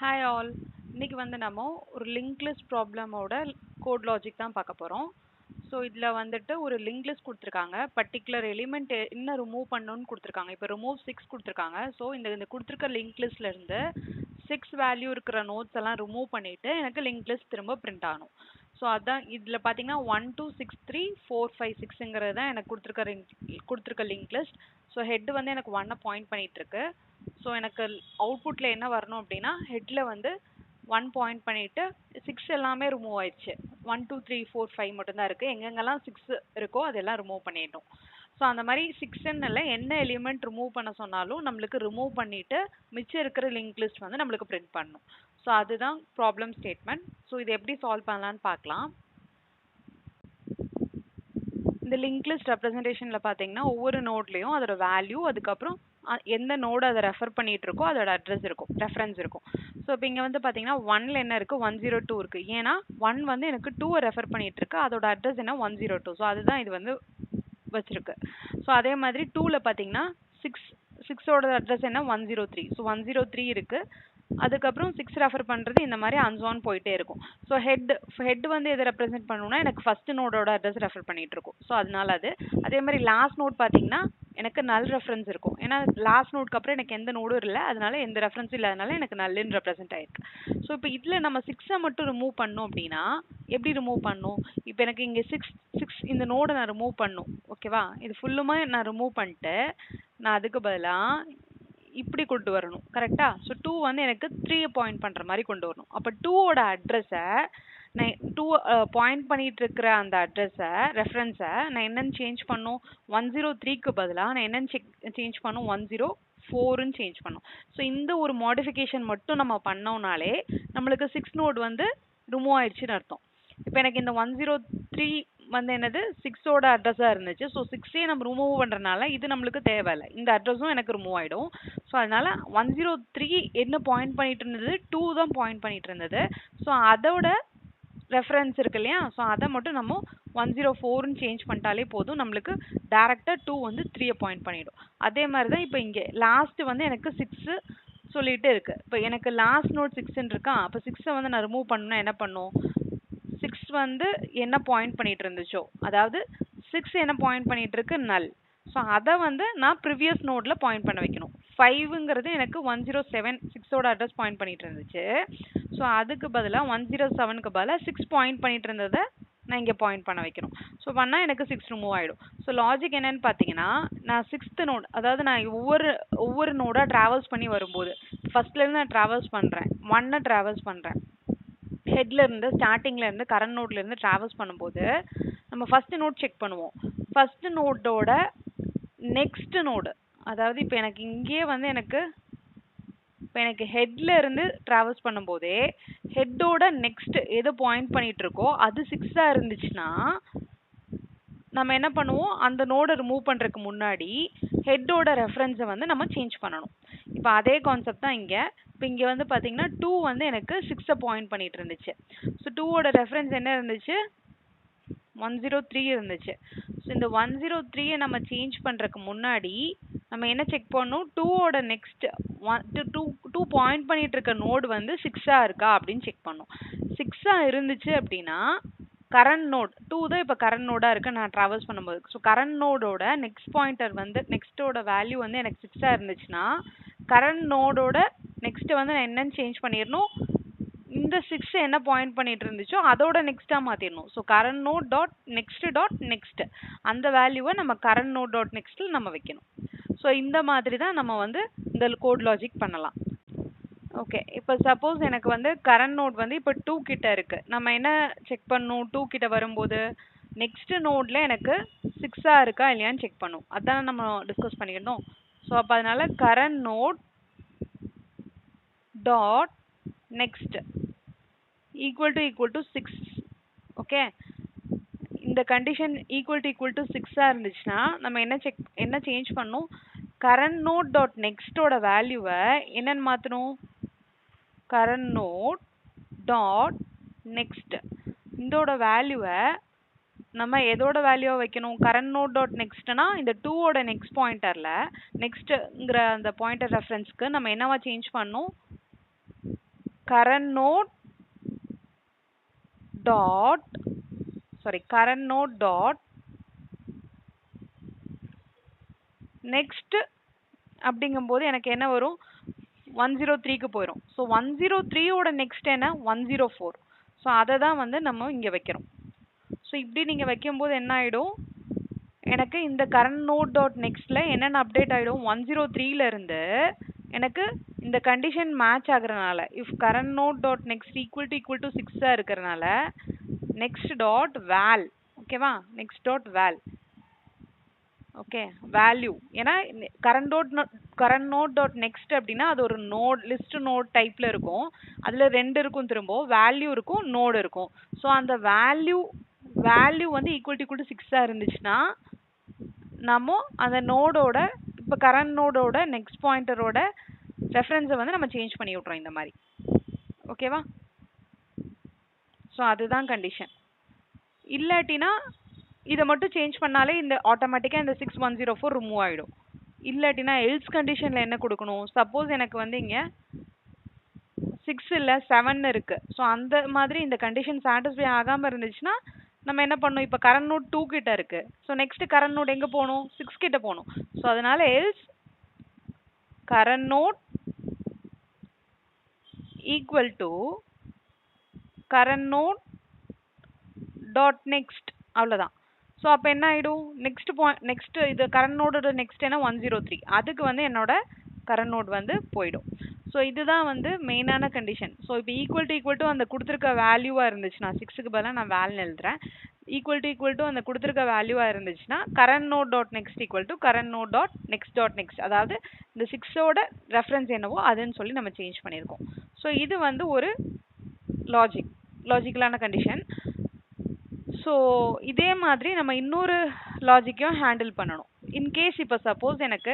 Hi all. இன்னைக்கு நம்ம ஒரு லிங்க் லிஸ்ட் ப்ராப்ளமோட கோட் லாஜிக் தான் பார்க்க போகிறோம். ஸோ இதில் வந்துட்டு ஒரு லிங்க் லிஸ்ட் கொடுத்துருக்காங்க. பர்டிகுலர் எலிமெண்ட் என்ன ரிமூவ் பண்ணணும்னு கொடுத்துருக்காங்க. இப்போ ரிமூவ் 6 கொடுத்துருக்காங்க. ஸோ இந்த கொடுத்துருக்க லிங்க் லிஸ்ட்லேருந்து 6 வேல்யூ இருக்கிற நோட்ஸ் எல்லாம் ரிமூவ் பண்ணிவிட்டு எனக்கு லிங்க் லிஸ்ட் திரும்ப பிரிண்ட் ஆகணும். ஸோ அதான் இதில் பார்த்தீங்கன்னா 1 2 6 3 4 5 6ங்கிறது தான் எனக்கு கொடுத்துருக்க லிங்க் லிஸ்ட். ஸோ ஹெட் வந்து எனக்கு 1 பாயிண்ட் பண்ணிட்டு இருக்கு. ஸோ எனக்கு அவுட்புட்டில் என்ன வரணும் அப்படின்னா ஹெட்டில் வந்து 1 பாயிண்ட் பண்ணிவிட்டு 6 எல்லாமே ரிமூவ் ஆயிடுச்சு. 1 2 3 4 5 மட்டும்தான் இருக்குது. எங்கெங்கெல்லாம் 6 இருக்கோ அதெல்லாம் ரிமூவ் பண்ணிடணும். ஸோ அந்த மாதிரி 6ன்னு இல்லை, என்ன எலிமெண்ட் ரிமூவ் பண்ண சொன்னாலும் நம்மளுக்கு ரிமூவ் பண்ணிவிட்டு மிச்சம் இருக்கிற லிங்க் லிஸ்ட் வந்து நம்மளுக்கு பிரிண்ட் பண்ணணும். ஸோ அதுதான் ப்ராப்ளம் ஸ்டேட்மெண்ட். ஸோ இது எப்படி சால்வ் பண்ணலான்னு பார்க்கலாம். இந்த லிங்க் லிஸ்ட் ரெப்ரசன்டேஷனில் பார்த்தீங்கன்னா ஒவ்வொரு நோட்லேயும் அதோட வேல்யூ, அதுக்கப்புறம் எந்த நோடு அதை ரெஃபர் பண்ணிட்டு இருக்கோ அதோட அட்ரஸ் இருக்கும், ரெஃபரன்ஸ் இருக்கும். ஸோ இப்போ இங்கே வந்து பார்த்தீங்கன்னா 1ல் என்ன இருக்குது, 102 இருக்குது. ஏன்னா 1 வந்து எனக்கு 2வை ரெஃபர் பண்ணிட்டு இருக்கு, அதோட அட்ரஸ் என்ன 102. ஸோ அதுதான் இது வந்து வச்சிருக்கு. ஸோ அதே மாதிரி 2ல் பார்த்தீங்கன்னா 6ஓட அட்ரஸ் என்ன 103. ஸோ 103 இருக்குது. அதுக்கப்புறம் 6 ரெஃபர் பண்ணுறது இந்த மாதிரி அன்சான் போயிட்டே இருக்கும். ஸோ ஹெட் வந்து எதை ரெப்ரசென்ட் பண்ணணும்னா எனக்கு ஃபர்ஸ்ட் நோடோட அட்ரஸ் ரெஃபர் பண்ணிட்டு இருக்கும். ஸோ அதனால அதே மாதிரி லாஸ்ட் நோட் பார்த்தீங்கன்னா எனக்கு நல் ரெஃபரன்ஸ் இருக்கும். ஏன்னா லாஸ்ட் நோட்க்கு அப்புறம் எனக்கு எந்த நோடும் இல்லை, அதனால எந்த ரெஃபரன்ஸும் இல்லாதனால எனக்கு நல்லுன்னு ரெப்ரசென்ட் ஆயிருக்கு. ஸோ இப்போ இதில் நம்ம 6ஐ மட்டும் ரிமூவ் பண்ணோம் அப்படின்னா எப்படி ரிமூவ் பண்ணும்? இப்போ எனக்கு இங்கே 6 இந்த நோடை நான் ரிமூவ் பண்ணும். ஓகேவா? இது ஃபுல்லுமே நான் ரிமூவ் பண்ணிட்டு நான் அதுக்கு பதிலாக இப்படி கொண்டு வரணும். கரெக்டா? ஸோ 2 வந்து எனக்கு 3 பாயிண்ட் பண்ணுற மாதிரி கொண்டு வரணும். அப்போ 2ஓட அட்ரஸை நான் 2 பாயிண்ட் பண்ணிட்டு இருக்கிற அந்த அட்ரஸை ரெஃபரன்ஸை நான் என்னென்னு சேஞ்ச் பண்ணும்? 103க்கு பதிலாக நான் என்னென்னு சேஞ்ச் பண்ணும்? 104ன்னு சேஞ்ச் பண்ணும். ஸோ இந்த ஒரு மாடிஃபிகேஷன் மட்டும் நம்ம பண்ணோம்னாலே நம்மளுக்கு 6 நோட் வந்து ரிமூவ் ஆயிடுச்சுன்னு அர்த்தம். இப்போ எனக்கு இந்த 103 வந்து என்னது 6ஓட அட்ரஸாக இருந்துச்சு. ஸோ 6ஐ நம்ம ரிமூவ் பண்ணுறதுனால இது நம்மளுக்கு தேவையில்லை, இந்த அட்ரஸும் எனக்கு ரிமூவ் ஆகிடும். ஸோ அதனால 103 என்ன பாயிண்ட் பண்ணிட்டு இருந்தது? 2 தான் பாயிண்ட் பண்ணிட்டு இருந்தது. ஸோ அதோட ரெஃபரன்ஸ் இருக்கு இல்லையா? ஸோ அதை மட்டும் நம்ம 104ன்னு சேஞ்ச் பண்ணிட்டாலே போதும், நம்மளுக்கு டேரெக்டாக 2 வந்து 3ஐ பாயிண்ட் பண்ணிடும். அதே மாதிரி தான் இப்போ இங்கே லாஸ்ட் வந்து எனக்கு 6 சொல்லிட்டு இருக்கு. இப்போ எனக்கு லாஸ்ட் நோட் 6ன்னு இருக்கா. அப்போ 6ஐ வந்து நான் ரிமூவ் பண்ணணும்னா என்ன பண்ணும்? 6 வந்து என்ன பாயிண்ட் பண்ணிட்டு இருந்துச்சோ, அதாவது 6 என்ன பாயிண்ட் பண்ணிட்டு இருக்கு? நல். ஸோ அதை வந்து நான் ப்ரீவியஸ் நோடில் பாயிண்ட் பண்ண வைக்கணும். 5ங்கிறது எனக்கு 107 6ஓட அட்ரஸ் பாயிண்ட் பண்ணிட்டு இருந்துச்சு. ஸோ அதுக்கு பதிலாக 107க்கு பதிலாக 6 பாயிண்ட் பண்ணிட்டு இருந்ததை நான் இங்கே பாயிண்ட் பண்ண வைக்கணும். ஸோ பண்ணால் எனக்கு 6 ரிமூவ் ஆகிடும். ஸோ லாஜிக் என்னன்னு பார்த்தீங்கன்னா, நான் 6th நோட், அதாவது நான் ஒவ்வொரு நோடாக ட்ராவல்ஸ் பண்ணி வரும்போது ஃபர்ஸ்ட்லேருந்து நான் ட்ராவல்ஸ் பண்ணுறேன், 1 ட்ராவல்ஸ் பண்ணுறேன். ஹெட்ல இருந்து ஸ்டார்டிங்ல இருந்து கரண்ட் நோட்ல இருந்து டிராவல்ஸ் பண்ணும்போது நம்ம ஃபர்ஸ்ட் நோட் செக் பண்ணுவோம். ஃபர்ஸ்ட் நோட்டோட நெக்ஸ்ட் நோடு, அதாவது இப்போ எனக்கு இங்கேயே வந்து எனக்கு ஹெட்ல இருந்து டிராவல்ஸ் பண்ணும்போதே ஹெட்டோட நெக்ஸ்ட் எது பாயிண்ட் பண்ணிட்டு இருக்கோ அது 6ஆ இருந்துச்சுன்னா நம்ம என்ன பண்ணுவோம்? அந்த நோடை ரிமூவ் பண்ணுறதுக்கு முன்னாடி ஹெட்டோட ரெஃபரன்ஸை வந்து நம்ம சேஞ்ச் பண்ணணும். இப்போ அதே கான்செப்ட் தான் இங்கே. இப்போ இங்கே வந்து பார்த்தீங்கன்னா 2 வந்து எனக்கு 6ஐ பாயிண்ட் பண்ணிட்டு இருந்துச்சு. ஸோ 2ஓட ரெஃபரன்ஸ் என்ன இருந்துச்சு? 103 இருந்துச்சு. ஸோ இந்த 103ஐ நம்ம சேஞ்ச் பண்ணுறதுக்கு முன்னாடி நம்ம என்ன செக் பண்ணணும்? 2ஓட நெக்ஸ்ட் 2 பாயிண்ட் பண்ணிட்டு இருக்க நோடு வந்து 6ஆ இருக்கா அப்படின்னு செக் பண்ணணும். 6ஆ இருந்துச்சு அப்படின்னா கரண்ட் நோட் 2 தான் இப்போ கரண்ட் நோடாக இருக்குது நான் ட்ராவல்ஸ் பண்ணும்போது. ஸோ கரண்ட் நோடோட நெக்ஸ்ட் பாயிண்டர் வந்து நெக்ஸ்ட்டோட வேல்யூ வந்து எனக்கு 6ஆ இருந்துச்சுன்னா கரண்ட் நோடோட நெக்ஸ்ட் வந்து நான் என்னன்னு சேஞ்ச் பண்ணிடணும்? இந்த 6 என்ன பாயிண்ட் பண்ணிட்டு இருந்துச்சோ அதோட நெக்ஸ்ட்டாக மாற்றிடணும். So current node dot next அந்த வேல்யூவை நம்ம கரண்ட் நோட் டாட் நெக்ஸ்ட்டில் நம்ம வைக்கணும். ஸோ இந்த மாதிரி தான் நம்ம வந்து இந்த கோட் லாஜிக் பண்ணலாம். ஓகே, இப்போ சப்போஸ் எனக்கு வந்து கரண்ட் நோட் வந்து இப்போ 2 கிட்ட இருக்கு. நம்ம என்ன செக் பண்ணணும்? 2 கிட்ட வரும்போது நெக்ஸ்ட் நோட்ல எனக்கு 6ஆ இருக்கா இல்லையான்னு செக் பண்ணும். அதான் நம்ம டிஸ்கஸ் பண்ணியிருந்தோம். ஸோ அப்போ அதனால current node dot next equal to 6. Okay, இந்த கண்டிஷன் ஈக்குவல் டு 6ஆ இருந்துச்சுன்னா நம்ம என்ன சேஞ்ச் பண்ணணும்? கரண்ட் நோட் டாட் நெக்ஸ்டோட வேல்யூவை என்னன்னு மாற்றணும்? கரண்ட் நோட் டாட் நெக்ஸ்ட் இதோட வேல்யூவை நம்ம எதோட வேல்யூவை வைக்கணும்? கரண்ட் நோட் டாட் நெக்ஸ்ட்னா இந்த 2ஓட நெக்ஸ்ட் பாயிண்டரில் நெக்ஸ்ட்ங்கிற அந்த பாயிண்டர் ரெஃபரன்ஸ்க்கு நம்ம என்னவா சேஞ்ச் பண்ணணும்? current node dot next அப்படிங்கும்போது எனக்கு என்ன வரும் 103 க்கு போயிடும். ஸோ 103 ஓட நெக்ஸ்ட் என்ன 104. ஸோ அதை தான் வந்து நம்ம இங்கே வைக்கிறோம். ஸோ இப்படி நீங்கள் வைக்கும்போது என்ன ஆகிடும், எனக்கு இந்த கரண்ட் நோட் டாட் நெக்ஸ்ட்டில் என்னென்ன அப்டேட் ஆகிடும், 103ல இருந்து எனக்கு இந்த கண்டிஷன் மேட்ச் ஆகுறதுனால if current node dot next equal to 6 இருக்கிறதுனால நெக்ஸ்ட் டாட் வேல், ஓகேவா, next dot val, okay, value. ஏன்னா கரண்ட் நோட் டாட் நெக்ஸ்ட் அப்படின்னா அது ஒரு நோட் லிஸ்ட் நோட் டைப்ல இருக்கும். அதுல 2 இருக்கும், திரும்ப வேல்யூ இருக்கும், நோடு இருக்கும். ஸோ அந்த வேல்யூ வந்து ஈக்குவல் டு 6 இருந்துச்சுன்னா நம்ம அந்த நோடோட இப்போ கரண்ட் நோடோட நெக்ஸ்ட் பாயிண்டரோட ரெஃபரன்ஸை வந்து நம்ம சேஞ்ச் பண்ணி விட்றோம் இந்த மாதிரி, ஓகேவா. ஸோ அதுதான் கண்டிஷன். இல்லாட்டினா இதை மட்டும் சேஞ்ச் பண்ணாலே இந்த ஆட்டோமேட்டிக்காக இந்த 6104 ரிமூவ் ஆகிடும். இல்லாட்டினா எல்ஸ் கண்டிஷனில் என்ன கொடுக்கணும், சப்போஸ் எனக்கு வந்து இங்கே 6 இல்லை 7 இருக்கு. ஸோ அந்த மாதிரி இந்த கண்டிஷன் சாட்டிஸ்ஃபை ஆகாமல் இருந்துச்சுன்னா நம்ம என்ன பண்ணணும், இப்போ கரண்ட் நோட் 2 கிட்ட இருக்கு. ஸோ நெக்ஸ்ட் கரண்ட் நோட் எங்கே போகணும், 6 கிட்ட போகணும். ஸோ அதனால else current node equal to current node dot next, அவ்வளோதான். ஸோ அப்போ என்ன ஆகிடும், நெக்ஸ்ட் இது கரண்ட் நோடோட நெக்ஸ்ட் என்ன 103, அதுக்கு வந்து என்னோட கரண்ட் நோட் வந்து போயிடும். ஸோ இதுதான் வந்து மெயினான கண்டிஷன். ஸோ இப்போ ஈக்குவல் டு அந்த கொடுத்துருக்க வேல்யூவாக இருந்துச்சுன்னா 6க்கு பதிலாக நான் வேல்னு எழுதுறேன். ஈக்குவல் டு அந்த கொடுத்துருக்க வேல்யூவாக இருந்துச்சுன்னா current node dot next equal to current node dot next, அதாவது இந்த 6ஓட ரெஃபரன்ஸ் என்னவோ அதுன்னு சொல்லி நம்ம சேஞ்ச் பண்ணியிருக்கோம். ஸோ இது வந்து ஒரு லாஜிக்கலான கண்டிஷன். ஸோ இதே மாதிரி நம்ம இன்னொரு லாஜிக்கையும் ஹேண்டில் பண்ணணும். இன்கேஸ் இப்போ சப்போஸ் எனக்கு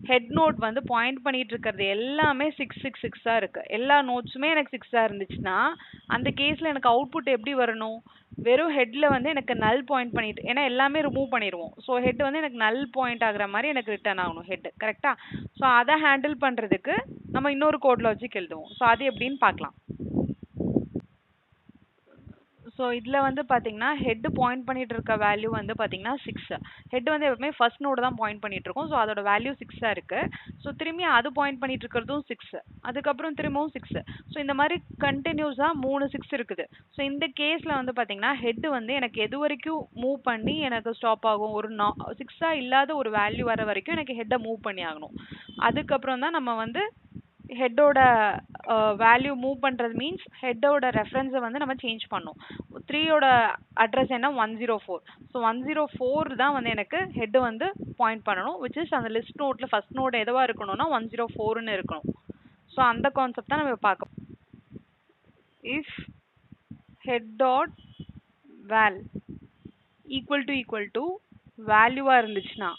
ஹெட் நோட் வந்து பாயிண்ட் பண்ணிட்டு இருக்கிறது எல்லாமே 666 இருக்கு, எல்லா நோட்ஸுமே எனக்கு 6 இருந்துச்சுன்னா அந்த கேஸில் எனக்கு அவுட்புட் எப்படி வரணும், வெறும் ஹெட்டில் வந்து எனக்கு நல் பாயிண்ட் பண்ணிட்டு, ஏன்னா எல்லாமே ரிமூவ் பண்ணிடுவோம். ஸோ ஹெட் வந்து எனக்கு நல் பாயிண்ட் ஆகுற மாதிரி எனக்கு ரிட்டர்ன் ஆகணும் ஹெட், கரெக்டாக. ஸோ அதை ஹேண்டில் பண்ணுறதுக்கு நம்ம இன்னொரு கோட் லாஜிக் எழுதுவோம். ஸோ அது எப்படின்னு பார்க்கலாம். ஸோ இதில் வந்து பார்த்தீங்கன்னா ஹெட் பாயிண்ட் பண்ணிட்டு இருக்க வேல்யூ வந்து பார்த்தீங்கன்னா 6. ஹெட் வந்து எப்பவுமே ஃபர்ஸ்ட் நோடு தான் பாயிண்ட் பண்ணிட்டு இருக்கோம். ஸோ அதோட வேல்யூ 6 இருக்கு. ஸோ திரும்பி அது பாயிண்ட் பண்ணிட்டு இருக்கிறதும் 6, அதுக்கப்புறம் திரும்பவும் 6. ஸோ இந்த மாதிரி கண்டினியூஸாக 3 6 இருக்குது. ஸோ இந்த கேஸில் வந்து பார்த்தீங்கன்னா ஹெட் வந்து எனக்கு எது வரைக்கும் மூவ் பண்ணி எனக்கு ஸ்டாப் ஆகும், ஒரு 6 இல்லாத ஒரு வேல்யூ வர வரைக்கும் எனக்கு ஹெட்டை மூவ் பண்ணி ஆகணும். அதுக்கப்புறம் தான் நம்ம வந்து ஹெட்டோட வேல்யூ மூவ் பண்ணுறது மீன்ஸ் ஹெட்டோட ரெஃபரன்ஸை வந்து நம்ம சேஞ்ச் பண்ணோம். 3ஓட அட்ரஸ் என்ன 104. ஸோ 104 தான் வந்து எனக்கு ஹெட் வந்து பாயிண்ட் பண்ணணும், விச் இஸ் அந்த லிஸ்ட் நோட்டில் ஃபர்ஸ்ட் நோட் எதுவாக இருக்கணும்னா 104ன்னு இருக்கணும். ஸோ அந்த கான்செப்ட் தான் நம்ம பார்க்க. If head dot val equal to வேல்யூவாக இருந்துச்சுன்னா,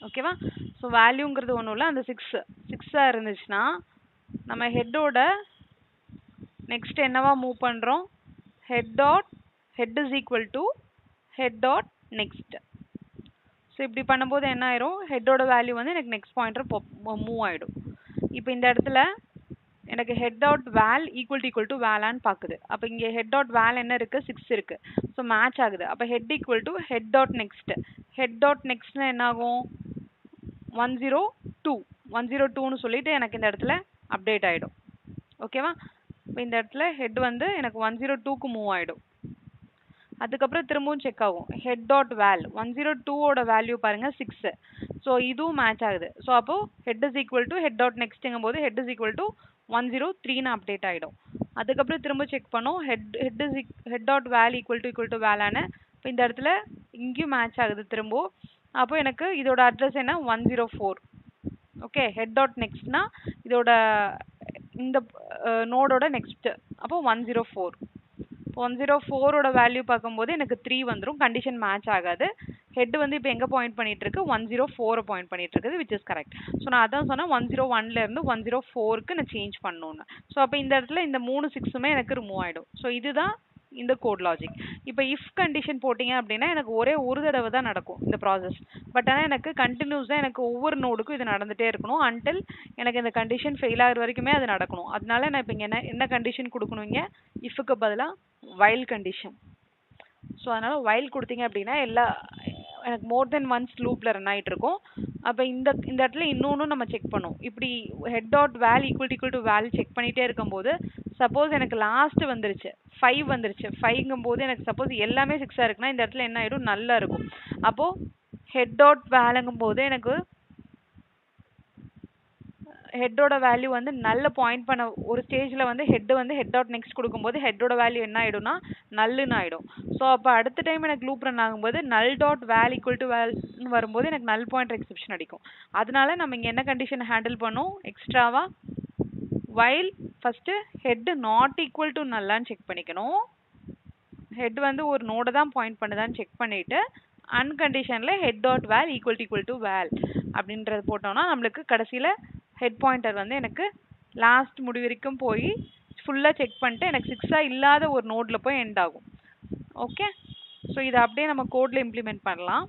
ஓகேவா. ஸோ வேல்யூங்கிறது ஒன்றும் இல்லை, அந்த 6 இருந்துச்சுன்னா நம்ம ஹெட்டோட நெக்ஸ்ட் என்னவா மூவ் பண்ணுறோம், head is equal to head dot next. So இப்படி பண்ணும்போது என்ன ஆயிரும், ஹெட்டோட வேல்யூ வந்து எனக்கு நெக்ஸ்ட் பாயிண்டர் மூவ் ஆகிடும். இப்போ இந்த இடத்துல எனக்கு head dot val equal to வேலான்னு பார்க்குது. அப்போ இங்கே ஹெட் டாட் வேல் என்ன இருக்குது 6 இருக்குது. ஸோ மேட்ச் ஆகுது. அப்போ head equal to head dot நெக்ஸ்ட்னா என்ன ஆகும் 102ன்னு சொல்லிட்டு எனக்கு இந்த இடத்துல அப்டேட் ஆகிடும், ஓகேவா. இப்போ இந்த இடத்துல ஹெட் வந்து எனக்கு 102க்கு மூவ் ஆகிடும். அதுக்கப்புறம் திரும்பவும் செக் ஆகும் ஹெட் டாட் வேல் 102ஓட வேல்யூ பாருங்கள் 6. ஸோ இதுவும் மேட்ச் ஆகுது. ஸோ அப்போது head is equal to head dot நெக்ஸ்ட்டுங்கும் போது ஹெட் இஸ் ஈக்குவல் டு 103ன்னு அப்டேட் ஆகிடும். அதுக்கப்புறம் திரும்ப செக் பண்ணோம் head dot val equal to வேலான. இப்போ இந்த இடத்துல இங்கேயும் மேட்ச் ஆகுது திரும்ப. அப்போ எனக்கு இதோட அட்ரஸ் என்ன 104. ஓகே, ஹெட் டாட் நெக்ஸ்ட்னா இதோட இந்த நோடோட நெக்ஸ்ட், அப்போ 104. 104ஓட வேல்யூ பார்க்கும்போது எனக்கு 3 வந்துடும், கண்டிஷன் மேட்ச் ஆகாது. ஹெட் வந்து இப்போ எங்கே பாயிண்ட் பண்ணிட்டு இருக்கு 104 பாயிண்ட் பண்ணிட்டு இருக்குது, விச் இஸ் கரெக்ட். ஸோ நான் அதான் சொன்னேன் 101லேருந்து 104க்கு நான் சேஞ்ச் பண்ணணுன்னு. ஸோ அப்போ இந்த இடத்துல இந்த 3 6மே எனக்கு ரிமூவ் ஆகிடும். ஸோ இதுதான் இந்த கோட் லாஜிக். இப்போ இஃப் கண்டிஷன் போட்டிங்க அப்படின்னா எனக்கு ஒரே ஒரு தடவை தான் நடக்கும் இந்த ப்ராசஸ். பட் ஆனால் எனக்கு கண்டினியூஸாக எனக்கு ஒவ்வொரு நோடுக்கும் இது நடந்துகிட்டே இருக்கணும் அன்டில் எனக்கு இந்த கண்டிஷன் ஃபெயில் ஆகிற வரைக்குமே அது நடக்கணும். அதனால நான் இப்போ இங்கே என்ன கண்டிஷன் கொடுக்கணும், இங்கே இஃப்க்கு பதிலாக வைல் கண்டிஷன். ஸோ அதனால் வைல் கொடுத்தீங்க அப்படின்னா எனக்கு மோர் தென் ஒன்ஸ் லூப்பில் ரன் ஆகிட்டு இருக்கும். அப்போ இந்த இடத்துல இன்னொன்று நம்ம செக் பண்ணும். இப்படி head dot val equal to val check பண்ணிகிட்டே இருக்கும்போது சப்போஸ் எனக்கு லாஸ்ட் வந்துருச்சு 5 வந்துருச்சு, 5ங்கும் போது எனக்கு சப்போஸ் எல்லாமே 6ஆக இருக்குன்னா இந்த இடத்துல என்ன ஆகிடும், நல்லா இருக்கும். அப்போது ஹெட் டாட் வேலுங்கும் போது எனக்கு ஹெட்டோட வேல்யூ வந்து நல்ல பாயிண்ட் பண்ண ஒரு ஸ்டேஜில் வந்து ஹெட் டாட் நெக்ஸ்ட் கொடுக்கும்போது ஹெட்டோட வேல்யூ என்ன ஆகிடும்னா நல்லுன்னு ஆகிடும். ஸோ அப்போ அடுத்த டைம் எனக்கு லூப் ரன் ஆகும்போது நல் டாட் வேல் ஈக்குவல் டு வேல்னு வரும்போது எனக்கு நல் பாயிண்டர் எக்ஸெப்ஷன் அடிக்கும். அதனால நம்ம இங்கே என்ன கண்டிஷன் ஹேண்டில் பண்ணோம், எக்ஸ்ட்ராவா while first head not equal to நல்லான்னு செக் பண்ணிக்கணும். ஹெட் வந்து ஒரு நோடை தான் பாயிண்ட் பண்ணுதான்னு செக் பண்ணிவிட்டு அன்கண்டிஷனில் head dot val equal to val அப்படின்றது போட்டோம்னா நம்மளுக்கு கடைசியில் ஹெட் பாயிண்டர் வந்து எனக்கு லாஸ்ட் முடி வரைக்கும் போய் ஃபுல்லாக செக் பண்ணிட்டு எனக்கு 6ஆக இல்லாத ஒரு நோடில் போய் எண்ட் ஆகும். ஓகே, ஸோ இதை அப்படியே நம்ம கோடில் இம்ப்ளிமெண்ட் பண்ணலாம்.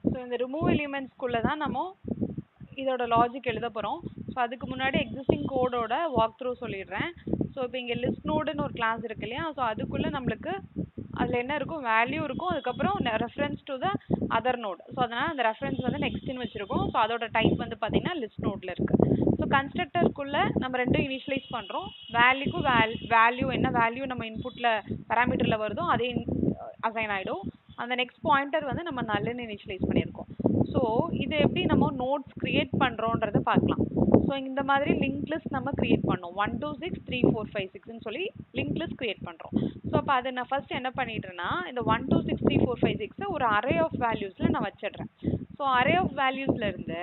ஸோ இந்த ரிமூவ் எலிமெண்ட்ஸ்குள்ளே தான் நம்ம இதோட லாஜிக் எழுத போகிறோம். ஸோ அதுக்கு முன்னாடி எக்ஸிஸ்டிங் கோடோட வாக் த்ரூ சொல்லிடுறேன். ஸோ இப்போ இங்கே லிஸ்ட் நோடுன்னு ஒரு கிளாஸ் இருக்கு இல்லையா, ஸோ அதுக்குள்ளே நம்மளுக்கு அதில் என்ன இருக்கும், வேல்யூ இருக்கும், அதுக்கப்புறம் reference to the other node. So அதனால் அந்த ரெஃபரன்ஸ் வந்து நெக்ஸ்ட்னு வச்சுருக்கோம். ஸோ அதோட டைப் வந்து பார்த்தீங்கன்னா லிஸ்ட் நோட்டில் இருக்குது. ஸோ கன்ஸ்ட்ரக்டருக்குள்ளே நம்ம ரெண்டும் இனிஷியலைஸ் பண்ணுறோம். வேல்யூக்கும் வேல்யூ என்ன வேல்யூ நம்ம இன்புட்டில் பேராமீட்டரில் வருதோ அதே அசைன் ஆகிடும். அந்த நெக்ஸ்ட் பாயிண்டர் வந்து நம்ம நல்லுன்னு இனிஷியலைஸ் பண்ணியிருக்கோம். ஸோ இது எப்படி நம்ம நோட்ஸ் க்ரியேட் பண்ணுறோன்றதை பார்க்கலாம். ஸோ இந்த மாதிரி லிங்க் லிஸ்ட் நம்ம க்ரியேட் பண்ணோம். 1 2 6 3 4 5 6ன்னு சொல்லி லிங்க் லிஸ்ட் க்ரியேட் பண்ணுறோம். ஸோ அப்போ அதை நான் ஃபர்ஸ்ட் என்ன பண்ணிட்டேன்னா இந்த 1 2 6 3 4 5 6 ஒரு அரே ஆஃப் வேல்யூஸில் நான் வச்சிடுறேன். ஸோ அரே ஆஃப் வேல்யூஸ்லேருந்து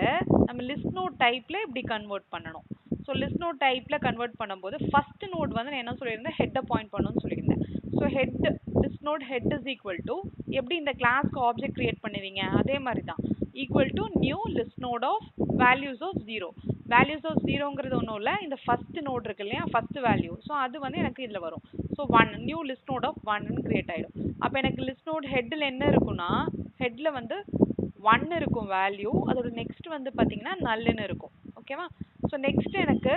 நம்ம லிஸ்ட் நோட் டைப்பில் இப்படி கன்வெர்ட் பண்ணணும். ஸோ லிஸ்ட் நோட் டைப்பில் கன்வெர்ட் பண்ணும்போது ஃபர்ஸ்ட் நோட் வந்து நான் என்ன சொல்லியிருந்தேன், ஹெட்டை பாயிண்ட் பண்ணணும்னு சொல்லியிருந்தேன். So head list node head is equal to எப்படி இந்த கிளாஸ்க்கு ஆப்ஜெக்ட் க்ரியேட் பண்ணுவீங்க அதே மாதிரி தான், equal to new list node of values of 0. Values of 0ங்கிறது ஒன்றும் இல்லை, இந்த ஃபர்ஸ்ட் நோட் இருக்கு இல்லையா, ஃபர்ஸ்ட் வேல்யூ. ஸோ அது வந்து எனக்கு இதில் வரும். So 1 new list node of 1ன்னு கிரியேட் ஆகிடும். அப்போ எனக்கு லிஸ்ட் நோட் ஹெட்டில் என்ன இருக்குன்னா, ஹெட்டில் வந்து 1 இருக்கும் வேல்யூ, அதோட நெக்ஸ்ட் வந்து பார்த்தீங்கன்னா நல்லுன்னு இருக்கும். ஓகேவா? ஸோ நெக்ஸ்ட் எனக்கு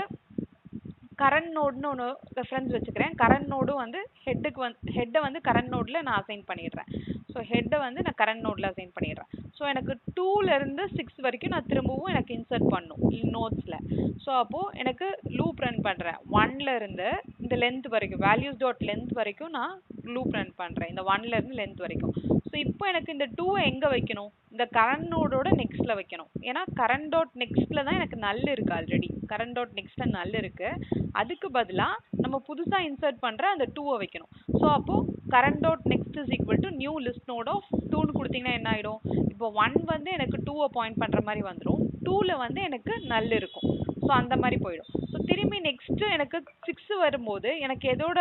கரண்ட் நோடுன்னு ஒன்று ரெஃபரன்ஸ் வச்சுக்கிறேன். கரண்ட் நோடும் வந்து ஹெட்டை வந்து கரண்ட் நோடில் நான் அசைன் பண்ணிடுறேன். ஸோ ஹெட்டை வந்து நான் கரண்ட் நோடில் அசைன் பண்ணிடுறேன். ஸோ எனக்கு 2லேருந்து 6 வரைக்கும் நான் திரும்பவும் எனக்கு இன்சர்ட் பண்ணும் நோட்ஸில். ஸோ அப்போது எனக்கு லூப் ரன் பண்ணுறேன். 1லேருந்து இந்த லென்த் வரைக்கும் வேல்யூஸ் டாட் லென்த் வரைக்கும் நான் லூப் ரன் பண்ணுறேன், இந்த 1லேருந்து லென்த் வரைக்கும். ஸோ இப்போ எனக்கு இந்த 2 எங்கே வைக்கணும், இந்த கரண்ட் நோடோட நெக்ஸ்ட்டில் வைக்கணும். ஏன்னா கரண்ட் டாட் நெக்ஸ்ட்டில் தான் எனக்கு நல் இருக்குது, ஆல்ரெடி கரண்ட் டாட் நெக்ஸ்ட்டில் நல் இருக்குது. அதுக்கு பதிலாக நம்ம புதுசாக இன்சர்ட் பண்ணுற அந்த 2வை வைக்கணும். ஸோ அப்போது current dot next is equal to new list node of 2ன்னு கொடுத்தீங்கன்னா என்ன ஆகிடும், இப்போ 1 வந்து எனக்கு 2வை பாயிண்ட் பண்ணுற மாதிரி வந்துடும், 2ல் வந்து எனக்கு நல் இருக்கும். ஸோ அந்த மாதிரி போயிடும். ஸோ திரும்பி நெக்ஸ்ட்டு எனக்கு 6 வரும்போது எனக்கு எதோட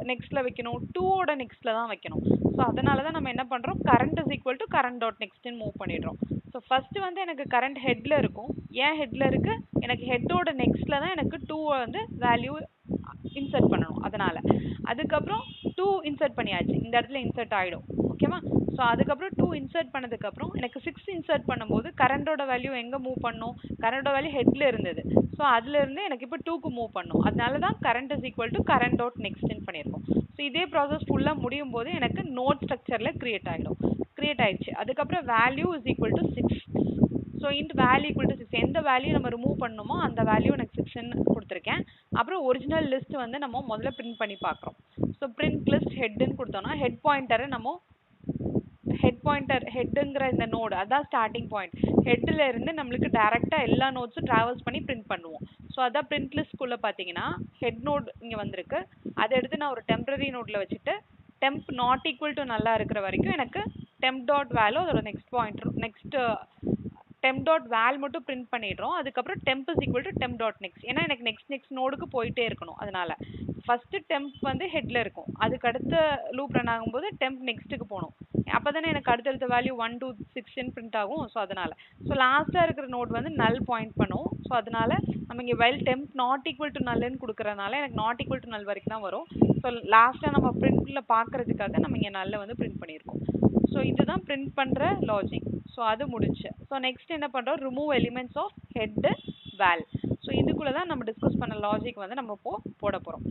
நெக்ஸ்ட்டில் வைக்கணும், 2வோட நெக்ஸ்ட்டில் தான் வைக்கணும். ஸோ அதனால தான் நம்ம என்ன பண்ணுறோம், current is equal to current dot நெக்ஸ்ட்னு மூவ் பண்ணிடுறோம். ஸோ ஃபஸ்ட்டு வந்து எனக்கு கரண்ட் ஹெட்டில் இருக்கும். ஏன் ஹெட்டில் இருக்குது, எனக்கு ஹெட்டோட நெக்ஸ்ட்டில் தான் எனக்கு 2வை வந்து வேல்யூ இன்சர்ட் பண்ணணும். அதனால் அதுக்கப்புறம் 2 இன்சர்ட் பண்ணியாச்சு, இந்த இடத்துல இன்சர்ட் ஆகிடும். ஓகேவா? ஸோ அதுக்கப்புறம் 2 இன்சர்ட் பண்ணதுக்கப்புறம் எனக்கு 6 இன்சர்ட் பண்ணும்போது கரண்டோட வேல்யூ எங்கே மூவ் பண்ணும், கரண்டோட வேல்யூ ஹெட்டில் இருந்தது. ஸோ அதுலேருந்து எனக்கு இப்போ 2க்கு மூவ் பண்ணும். அதனால தான் current is equal to current dot நெக்ஸ்ட்னு பண்ணியிருக்கோம். ஸோ இதே ப்ராசஸ் ஃபுல்லாக முடியும் போது எனக்கு நோட் ஸ்ட்ரக்சரில் க்ரியேட் ஆயிடுச்சு. அதுக்கப்புறம் value is equal to 6. So int value equal to 6, எந்த வேல்யூ நம்ம ரிமூவ் பண்ணணுமோ அந்த வேல்யூ எனக்கு 6ன்னு கொடுத்துருக்கேன். அப்புறம் ஒரிஜினல் லிஸ்ட் வந்து நம்ம முதல்ல பிரிண்ட் பண்ணி பார்க்குறோம். ஸோ பிரிண்ட் லிஸ்ட் ஹெட்டுன்னு கொடுத்தோம்னா ஹெட் பாயிண்டரை நம்ம ஹெட்டுங்கிற இந்த நோடு அதான் ஸ்டார்டிங் பாயிண்ட். ஹெட்டில் இருந்து நம்மளுக்கு டேரெக்டாக எல்லா நோட்ஸும் ட்ராவல்ஸ் பண்ணி பிரிண்ட் பண்ணுவோம். ஸோ அதான் பிரிண்ட் லிஸ்ட்குள்ளே பார்த்தீங்கன்னா ஹெட் நோட் இங்கே வந்திருக்கு. அதை எடுத்து நான் ஒரு டெம்பரரி நோட்டில் வச்சுட்டு டெம்ப் நாட் ஈக்குவல் டு நல்லா இருக்கிற வரைக்கும் எனக்கு டெம்ப் டாட் வேல்யூ அதோட நெக்ஸ்ட் டெம்ப் டாட் வேல் மட்டும் பிரிண்ட் பண்ணிடுறோம். அதுக்கப்புறம் temp is equal to temp dot next, ஏன்னா எனக்கு நெக்ஸ்ட் நோடுக்கு போயிட்டே இருக்கணும். அதனால ஃபஸ்ட்டு டெம்ப் வந்து ஹெட்டில் இருக்கும், அதுக்கு அடுத்த லூப் ரன் ஆகும்போது டெம்ப் நெக்ஸ்ட்டுக்கு போகணும். அப்போ தானே எனக்கு அடுத்தடுத்த வேல்யூ 1 2 6ன்னு பிரிண்ட் ஆகும். ஸோ அதனால் லாஸ்ட்டாக இருக்கிற நோட் வந்து நல் பாயிண்ட் பண்ணும். ஸோ ஸோ அதனால நம்ம இங்கே while temp not equal to null ன்னு கொடுக்கறனால எனக்கு not equal to null வரைக்கும் தான் வரும். ஸோ லாஸ்ட்டாக நம்ம பிரிண்ட்ல பார்க்கறதுக்காக நம்ம இங்கே null வந்து பிரிண்ட் பண்ணியிருக்கோம். ஸோ இதுதான் பிரிண்ட் பண்ணுற லாஜிக். ஸோ அது முடிச்சு. ஸோ நெக்ஸ்ட் என்ன பண்ணுறோம், remove elements of head val. So இதுக்குள்ளே தான் நம்ம டிஸ்கஸ் பண்ண லாஜிக் வந்து நம்ம இப்போ போட போகிறோம்.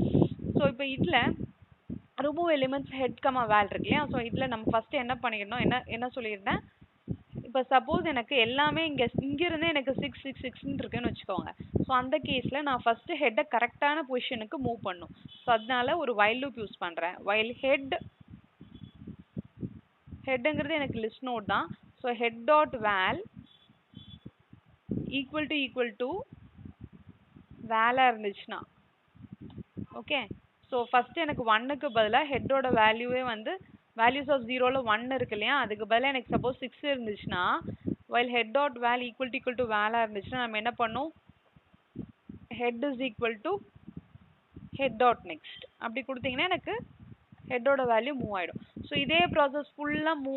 ஸோ இப்போ இதில் ரிமூவ் எலிமெண்ட்ஸ் ஹெட் கமா வேல் இருக்கு இல்லையா. ஸோ இதில் நம்ம ஃபஸ்ட்டு என்ன பண்ணிடணும், என்ன சொல்லியிருந்தேன், இப்போ சப்போஸ் எனக்கு எல்லாமே இங்கிருந்து எனக்கு 6 6 6 இருக்குன்னு வச்சுக்கோங்க. ஸோ அந்த கேஸில் நான் ஃபஸ்ட்டு ஹெட்டை கரெக்டான பொசிஷனுக்கு மூவ் பண்ணும். ஸோ அதனால ஒரு வைல் லூப் யூஸ் பண்ணுறேன். வைல் ஹெட்டுங்கிறது எனக்கு லிஸ்ட் நோட் தான். So head dot val equal to வேலாக இருந்துச்சுன்னா ஓகே. ஸோ ஃபஸ்ட்டு எனக்கு 1க்கு பதிலாக ஹெட்டோட வேல்யூவே வந்து வேல்யூஸ் ஆஃப் 0ல் 1 இருக்கு இல்லையா, அதுக்கு பதிலாக எனக்கு சப்போஸ் 6 இருந்துச்சுன்னா while head dot val equal to வேலாக இருந்துச்சுன்னா நம்ம என்ன பண்ணோம், head is equal to head dot next அப்படி கொடுத்தீங்கன்னா எனக்கு ஹெட்டோட வேல்யூ மூவ் ஆகிடும். ஸோ இதே ப்ராசஸ் ஃபுல்லாக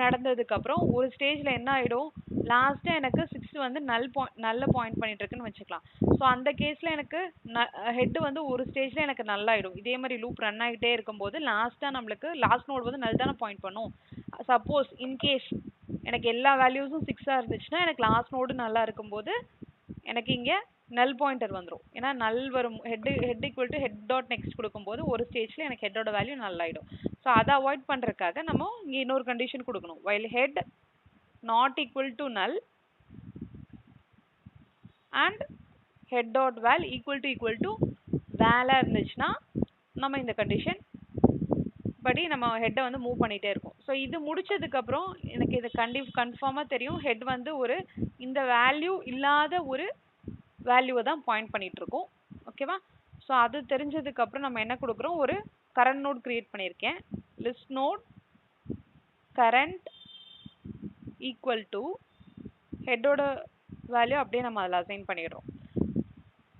நடந்ததுக்கப்புறம் ஒரு ஸ்டேஜில் என்ன ஆகிடும், லாஸ்ட்டாக எனக்கு 6 வந்து நல்ல பாயிண்ட் பண்ணிட்டு இருக்குன்னு வச்சுக்கலாம். ஸோ அந்த கேஸில் எனக்கு ஹெட்டு வந்து ஒரு ஸ்டேஜில் எனக்கு நல்லாயிடும். இதே மாதிரி லூப் ரன் ஆகிட்டே இருக்கும்போது லாஸ்ட்டாக நம்மளுக்கு லாஸ்ட் நோட் வந்து நல் தானே பாயிண்ட் பண்ணும். சப்போஸ் இன்கேஸ் எனக்கு எல்லா வேல்யூஸும் 6ஆக இருந்துச்சுன்னா எனக்கு லாஸ்ட் நோடு நல்லா இருக்கும்போது எனக்கு இங்கே நல் பாயிண்டர் வந்துடும். ஏன்னா நல் வரும், head equal to head dot next கொடுக்கும்போது ஒரு ஸ்டேஜில் எனக்கு ஹெட்டோட வேல்யூ நல்லாயிடும். ஸோ அதை அவாய்ட் பண்ணுறதுக்காக நம்ம இங்கே இன்னொரு கண்டிஷன் கொடுக்கணும். While head not equal to null and head dot val equal to வேலாக இருந்துச்சுன்னா நம்ம இந்த கண்டிஷன் படி நம்ம ஹெட்டை வந்து மூவ் பண்ணிகிட்டே இருக்கோம். ஸோ இது முடிச்சதுக்கப்புறம் எனக்கு இது கன்ஃபார்மாக தெரியும் ஹெட் வந்து ஒரு இந்த வேல்யூ இல்லாத ஒரு வேல்யூவை தான் பாயிண்ட் பண்ணிட்டு இருக்கோம். ஓகேவா. ஸோ அது தெரிஞ்சதுக்கப்புறம் நம்ம என்ன கொடுக்குறோம், ஒரு கரண்ட் நோட் கிரியேட் பண்ணியிருக்கேன். List node current equal to ஹெட்டோட வேல்யூ அப்படியே நம்ம அதில் அசைன் பண்ணிடுறோம்.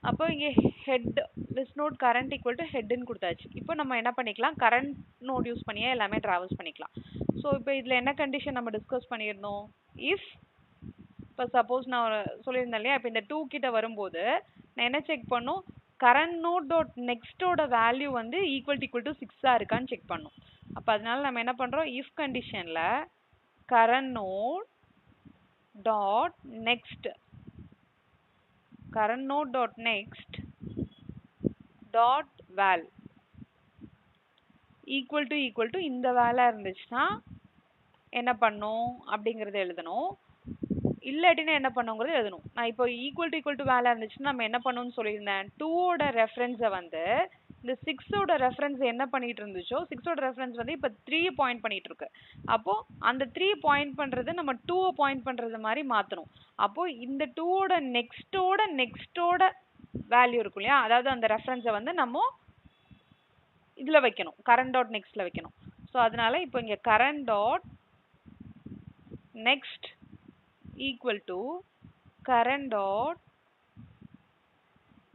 அப்போ இங்கே head list node current equal to ஹெட்னு கொடுத்தாச்சு. இப்போ நம்ம என்ன பண்ணிக்கலாம், கரண்ட் நோட் யூஸ் பண்ணியே எல்லாமே ட்ராவல்ஸ் பண்ணிக்கலாம். ஸோ இப்போ இதில் என்ன கண்டிஷன் நம்ம டிஸ்கஸ் பண்ணியிருந்தோம், இஃப் இப்போ சப்போஸ் நான் சொல்லியிருந்தேன் இல்லையா, இப்போ இந்த 2 கிட்ட வரும்போது நான் என்ன செக் பண்ணும், கரண்ட் நோட் டாட் நெக்ஸ்டோட வேல்யூ வந்து ஈக்குவல் டு 6ஆக இருக்கான்னு செக் பண்ணும். அப்போ அதனால நம்ம என்ன பண்ணுறோம், இஃப் கண்டிஷனில் current node dot next dot val equal to இந்த வேலாக இருந்துச்சுன்னா என்ன பண்ணும் அப்படிங்கிறத எழுதணும். இல்லாட்டினா என்ன பண்ணுங்கிறது எழுதணும். நான் இப்போ ஈக்குவல் டு வேலை இருந்துச்சுன்னா நம்ம என்ன பண்ணணும்னு சொல்லியிருந்தேன், 2ஓட ரெஃபரன்ஸை வந்து இந்த 6ஓட ரெஃபரன்ஸ் என்ன பண்ணிட்டு இருந்துச்சோ 6ஓட ரெஃபரன்ஸ் வந்து இப்போ 3 பாயிண்ட் பண்ணிட்டு இருக்கு. அப்போ அந்த 3 பாயிண்ட் பண்றது நம்ம 2 பாயிண்ட் பண்றது மாதிரி மாற்றணும். அப்போ இந்த 2ஓட நெக்ஸ்டோட வேல்யூ இருக்கும் இல்லையா, அதாவது அந்த ரெஃபரன்ஸை வந்து நம்ம இதில் வைக்கணும், கரண்ட் டாட் நெக்ஸ்ட்ல வைக்கணும். ஸோ அதனால இப்போ இங்கே current dot next equal to current dot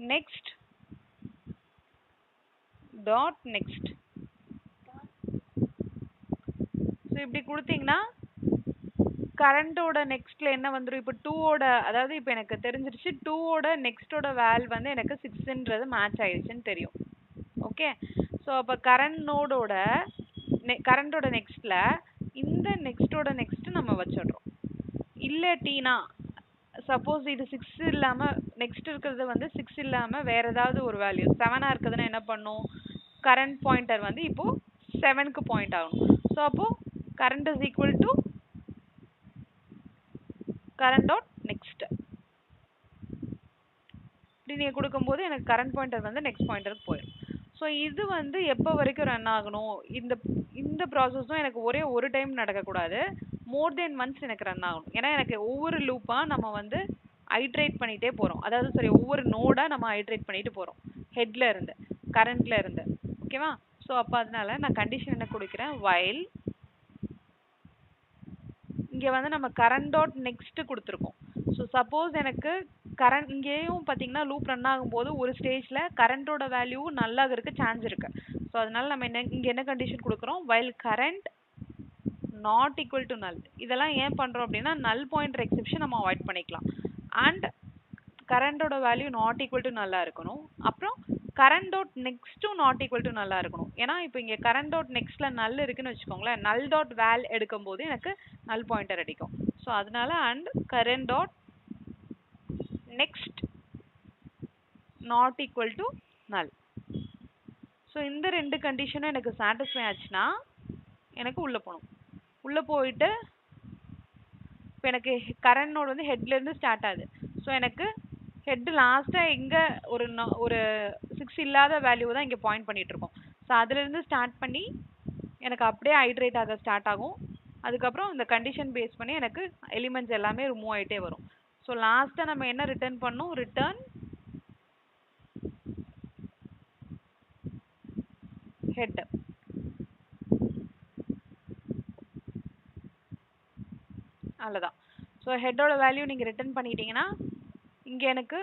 next dot next. So இப்படி கொடுத்தீங்கன்னா கரண்டோட நெக்ஸ்ட்ல என்ன வந்துடும், இப்போ 2ஓட அதாவது இப்போ எனக்கு தெரிஞ்சிருச்சு 2ஓட நெக்ஸ்டோட வேல் வந்து எனக்கு 6ன்றது மேட்ச் ஆயிடுச்சுன்னு தெரியும். ஓகே. ஸோ அப்போ கரண்டோட நெக்ஸ்ட்ல இந்த நெக்ஸ்டோட நெக்ஸ்ட் நம்ம வச்சிடுறோம். இல்லாட்டினா சப்போஸ் இது 6 இல்லாமல் நெக்ஸ்ட் இருக்கிறது வந்து 6 இல்லாமல் வேறு ஏதாவது ஒரு வேல்யூ 7ஆக இருக்குதுன்னா என்ன பண்ணும், கரண்ட் பாயிண்டர் வந்து இப்போது 7க்கு பாயிண்ட் ஆகணும். ஸோ அப்போது current is equal to current dot next இப்படி நீங்கள் கொடுக்கும்போது எனக்கு கரண்ட் பாயிண்டர் வந்து நெக்ஸ்ட் பாயிண்டருக்கு போயிடும். ஸோ இது வந்து எப்போ வரைக்கும் ரன் ஆகணும், இந்த ப்ராசஸும் எனக்கு ஒரே ஒரு டைம் நடக்கக்கூடாது, மோர் தென் ஒன்ஸ் எனக்கு ரன் ஆகணும். ஏன்னா எனக்கு ஒவ்வொரு லூப்பாக நம்ம வந்து ஐட்ரேட் பண்ணிகிட்டே போகிறோம், அதாவது ஒவ்வொரு நோடாக நம்ம ஐட்ரேட் பண்ணிட்டு போகிறோம், ஹெட்டில் இருந்து கரண்ட்டில் இருந்து. ஓகேவா. ஸோ அப்போ அதனால நான் கண்டிஷன் என்ன கொடுக்குறேன், வைல் இங்கே வந்து நம்ம கரண்ட் டாட் நெக்ஸ்ட் கொடுத்துருக்கோம். ஸோ சப்போஸ் எனக்கு கரண்ட் இங்கேயும் பார்த்தீங்கன்னா லூப் ரன் ஆகும்போது ஒரு ஸ்டேஜில் கரண்ட்டோட வேல்யூ நல்லாக இருக்க சான்ஸ் இருக்குது. ஸோ அதனால நம்ம இங்கே என்ன கண்டிஷன் கொடுக்குறோம், while current not equal to null. இதெல்லாம் ஏன் பண்ணுறோம் அப்படின்னா நல் பாயிண்டர் எக்ஸெப்ஷன் நம்ம அவாய்ட் பண்ணிக்கலாம். அண்ட் கரண்டோட வேல்யூ நாட் ஈக்குவல் டு நல்லா இருக்கணும். அப்புறம் current dot next to not equal to நல்லா இருக்கணும். ஏன்னா இப்போ இங்க கரண்ட் டாட் நெக்ஸ்ட்ல நல் இருக்குன்னு வச்சுக்கோங்களேன், நல் டாட் வேல் எடுக்கும்போது எனக்கு நல் பாயிண்டர் அடிக்கும். ஸோ அதனால and current dot next not equal to நல். ஸோ இந்த ரெண்டு கண்டிஷனும் எனக்கு சாட்டிஸ்ஃபை ஆச்சுன்னா எனக்கு உள்ள போகணும். உள்ள போயிட்டு இப்போ எனக்கு கரண்ட் நோட் வந்து ஹெட்ல இருந்து ஸ்டார்ட் ஆகுது. ஸோ எனக்கு ஹெட் லாஸ்டா எங்க ஒரு 6 இல்லாத வேல்யூ தான் இங்க பாயிண்ட் பண்ணிட்டு இருக்கோம். ஸோ அதுல இருந்து ஸ்டார்ட் பண்ணி எனக்கு அப்படியே ஹைட்ரேட் ஆக ஸ்டார்ட் ஆகும். அதுக்கப்புறம் இந்த கண்டிஷன் பேஸ் பண்ணி எனக்கு எலிமெண்ட்ஸ் எல்லாமே ரிமூவ் ஆயிட்டே வரும். ஸோ லாஸ்டா நம்ம என்ன ரிட்டர்ன் பண்ணோம், ரிட்டர்ன் ஹெட். அவ்வளோதான். ஸோ ஹெட்டோட வேல்யூ நீங்கள் ரிட்டர்ன் பண்ணிட்டீங்கன்னா இங்கே எனக்கு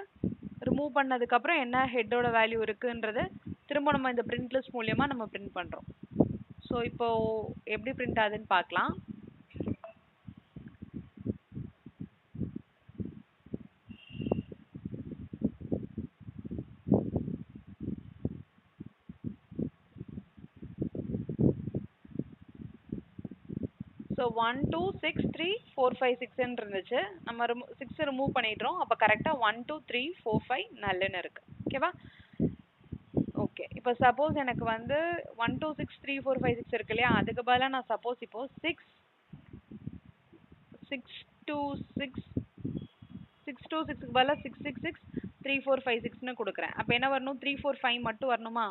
ரிமூவ் பண்ணதுக்கப்புறம் என்ன ஹெட்டோட வேல்யூ இருக்குன்றது திரும்ப நம்ம இந்த பிரிண்ட் லிஸ்ட் மூலியமாக நம்ம பிரிண்ட் பண்ணுறோம். ஸோ இப்போ எப்படி பிரிண்ட் ஆகுதுன்னு பார்க்கலாம். ஸோ 1 2 6 3 4 5 6 இருந்துச்சு. நம்ம 6 ரிமூவ் பண்ணிடுறோம். அப்போ கரெக்டாக 1 2 3 4 5 நல்லுன்னு இருக்கு. ஓகேவா? ஓகே. இப்போ சப்போஸ் எனக்கு வந்து 1 2 6 3 4 5 6 இருக்கு இல்லையா, அதுக்கு பதிலாக நான் சப்போஸ் இப்போ 6 2 6 6 2 6க்கு பதிலாக 6 6 6 3 4 5 6ன்னு கொடுக்குறேன். அப்போ என்ன வரணும், 3 4 5 மட்டும் வரணுமா?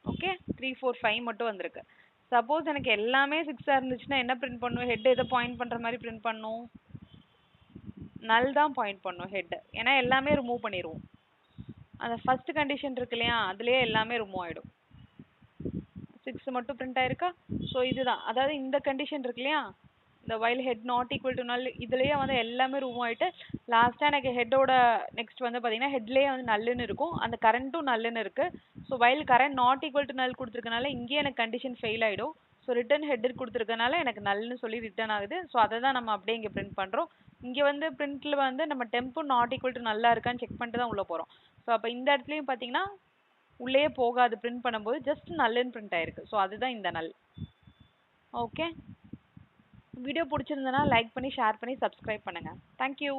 ஓகே, 3 4 5 மட்டும் வந்திருக்கு. சப்போஸ் எனக்கு எல்லாமே 6 இருந்துச்சுன்னா என்ன பிரிண்ட் பண்ணும், ஹெட் எதை பாயிண்ட் பண்ற மாதிரி பிரிண்ட் பண்ணும், நல் தான் பாயிண்ட் பண்ணும் ஹெட். ஏன்னா எல்லாமே ரிமூவ் பண்ணிடுவோம். அந்த ஃபர்ஸ்ட் கண்டிஷன் இருக்கு இல்லையா, அதுலயே எல்லாமே ரிமூவ் ஆயிடும். 6 மட்டும் பிரிண்ட் ஆயிருக்கா. ஸோ இதுதான், அதாவது இந்த கண்டிஷன் இருக்கு இல்லையா, இந்த while head not equal to நல், இதுலயே வந்து எல்லாமே ரிமூவ் ஆயிட்டு லாஸ்டா எனக்கு ஹெட்டோட நெக்ஸ்ட் வந்து பாத்தீங்கன்னா ஹெட்லயே வந்து நல்லுன்னு இருக்கும், அந்த கரண்ட்டும் நல்லுன்னு இருக்கு. So while current not equal to null கொடுத்துருக்கனால இங்கேயே எனக்கு கண்டிஷன் ஃபெயில் ஆயிடும். ஸோ ரிட்டர்ன் ஹெட் கொடுத்துருக்கனால எனக்கு நல்லுன்னு சொல்லி ரிட்டர்ன் ஆகுது. ஸோ அதை தான் நம்ம அப்படியே இங்கே பிரிண்ட் பண்றோம். இங்க வந்து பிரிண்ட்ல வந்து நம்ம டெம்பும் நாட் ஈக்குவல் டு நல்லா இருக்கான்னு செக் பண்ணிட்டு தான் உள்ள போறோம். ஸோ அப்போ இந்த இடத்துலயும் பாத்தீங்கன்னா உள்ளே போகாது, பிரிண்ட் பண்ணும்போது ஜஸ்ட் நல்லுன்னு பிரிண்ட் ஆயிருக்கு. ஸோ அதுதான் இந்த நல். ஓகே, வீடியோ பிடிச்சிருந்தனா லைக் பண்ணி ஷேர் பண்ணி சப்ஸ்கிரைப் பண்ணுங்க. தேங்க்யூ.